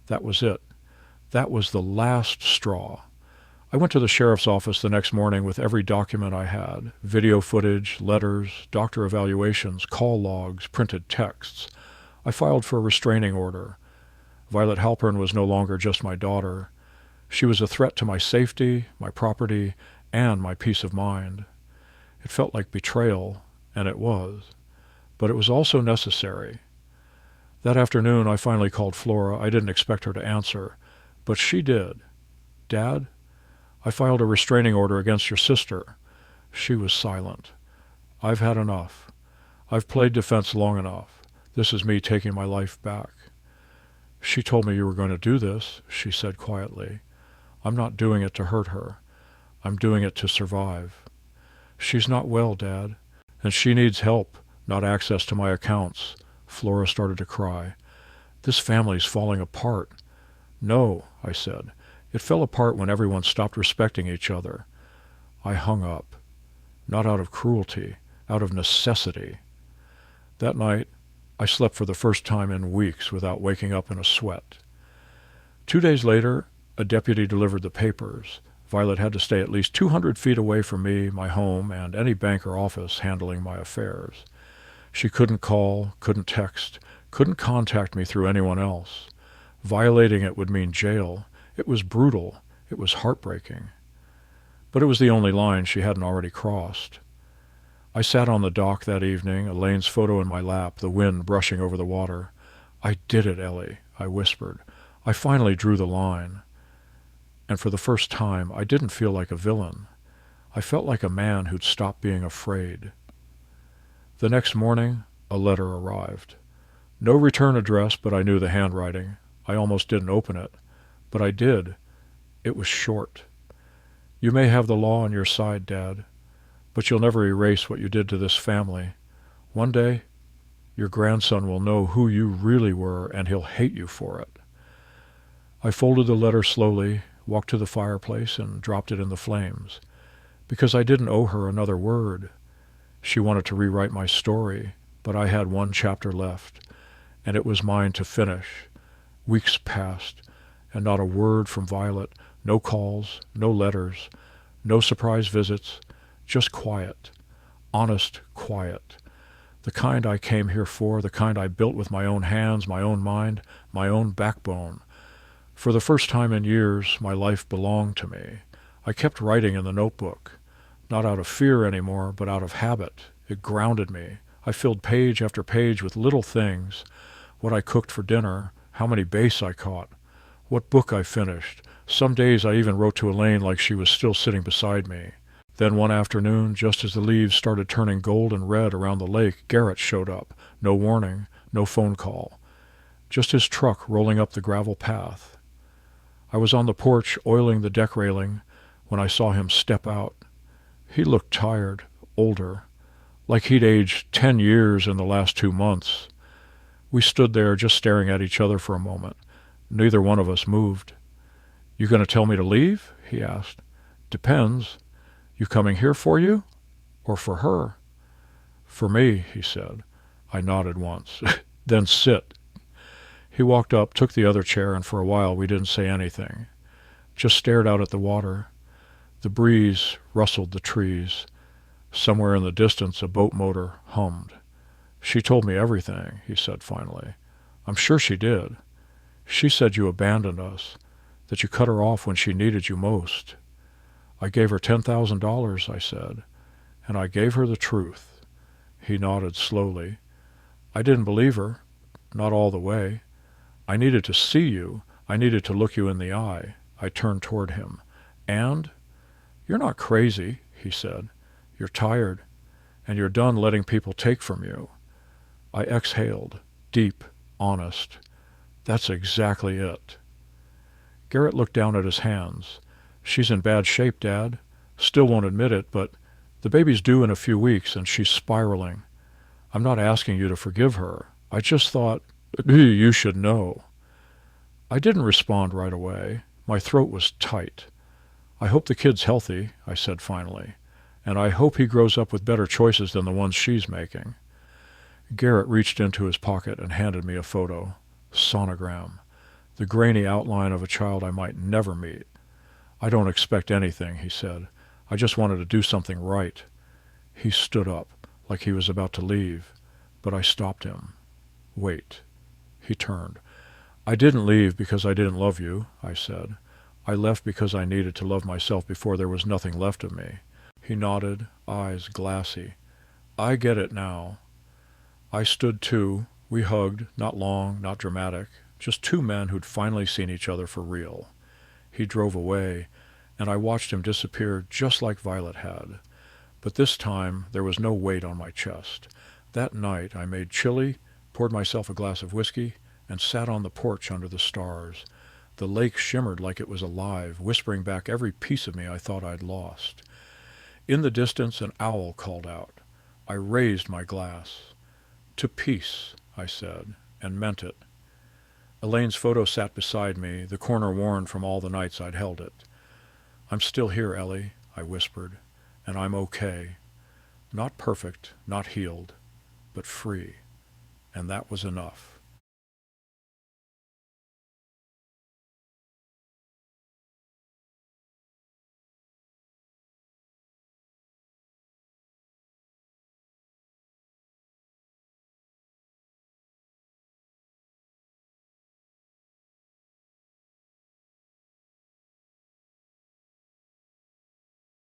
That was it. That was the last straw. I went to the sheriff's office the next morning with every document I had: video footage, letters, doctor evaluations, call logs, printed texts. I filed for a restraining order. Violet Halpern was no longer just my daughter. She was a threat to my safety, my property, and my peace of mind. It felt like betrayal, and it was. But it was also necessary. That afternoon I finally called Flora. I didn't expect her to answer, but she did. "Dad, I filed a restraining order against your sister." She was silent. "I've had enough. I've played defense long enough. This is me taking my life back." "She told me you were going to do this," she said quietly. "I'm not doing it to hurt her. I'm doing it to survive." "She's not well, Dad, and she needs help, not access to my accounts." Flora started to cry. "This family's falling apart." "No," I said. "It fell apart when everyone stopped respecting each other." I hung up. Not out of cruelty, out of necessity. That night, I slept for the first time in weeks without waking up in a sweat. 2 days later, A deputy delivered the papers. Violet had to stay at least 200 feet away from me, my home, and any bank or office handling my affairs. She couldn't call, couldn't text, couldn't contact me through anyone else. Violating it would mean jail. It was brutal. It was heartbreaking. But it was the only line she hadn't already crossed. I sat on the dock that evening, Elaine's photo in my lap, the wind brushing over the water. "I did it, Ellie," I whispered. "I finally drew the line." And for the first time, I didn't feel like a villain. I felt like a man who'd stopped being afraid. The next morning, a letter arrived. No return address, but I knew the handwriting. I almost didn't open it. But I did. It was short. "You may have the law on your side, Dad, but you'll never erase what you did to this family. One day, your grandson will know who you really were, and he'll hate you for it." I folded the letter slowly, walked to the fireplace, and dropped it in the flames. Because I didn't owe her another word. She wanted to rewrite my story, but I had one chapter left, and it was mine to finish. Weeks passed, and not a word from Violet, no calls, no letters, no surprise visits, just quiet, honest quiet. The kind I came here for, the kind I built with my own hands, my own mind, my own backbone. For the first time in years, my life belonged to me. I kept writing in the notebook, not out of fear anymore, but out of habit. It grounded me. I filled page after page with little things, what I cooked for dinner, how many bass I caught, what book I finished. Some days I even wrote to Elaine like she was still sitting beside me. Then one afternoon, just as the leaves started turning gold and red around the lake, Garrett showed up. No warning, no phone call. Just his truck rolling up the gravel path. I was on the porch oiling the deck railing when I saw him step out. He looked tired, older, like he'd aged 10 years in the last 2 months. We stood there just staring at each other for a moment. Neither one of us moved. "You going to tell me to leave?" he asked. "Depends. You coming here for you? Or for her?" "For me," he said. I nodded once. "Then sit." He walked up, took the other chair, and for a while we didn't say anything. Just stared out at the water. The breeze rustled the trees. Somewhere in the distance a boat motor hummed. "She told me everything," he said finally. "I'm sure she did. She said you abandoned us, that you cut her off when she needed you most." "I gave her $10,000, I said, "and I gave her the truth." He nodded slowly. "I didn't believe her, not all the way. I needed to see you. I needed to look you in the eye." I turned toward him. "And? You're not crazy," he said. "You're tired, and you're done letting people take from you." I exhaled, deep, honest. "That's exactly it." Garrett looked down at his hands. "She's in bad shape, Dad. Still won't admit it, but the baby's due in a few weeks, and she's spiraling. I'm not asking you to forgive her. I just thought you should know." I didn't respond right away. My throat was tight. "I hope the kid's healthy," I said finally, "and I hope he grows up with better choices than the ones she's making." Garrett reached into his pocket and handed me a photo. Sonogram. The grainy outline of a child I might never meet. "I don't expect anything," he said. "I just wanted to do something right." He stood up, like he was about to leave, but I stopped him. "Wait." He turned. "I didn't leave because I didn't love you," I said. "I left because I needed to love myself before there was nothing left of me." He nodded, eyes glassy. "I get it now." I stood too. We hugged, not long, not dramatic, just two men who'd finally seen each other for real. He drove away, and I watched him disappear just like Violet had. But this time there was no weight on my chest. That night I made chili, poured myself a glass of whiskey, and sat on the porch under the stars. The lake shimmered like it was alive, whispering back every piece of me I thought I'd lost. In the distance an owl called out. I raised my glass. "To peace," I said, and meant it. Elaine's photo sat beside me, the corner worn from all the nights I'd held it. "I'm still here, Ellie," I whispered, "and I'm okay. Not perfect, not healed, but free." And that was enough.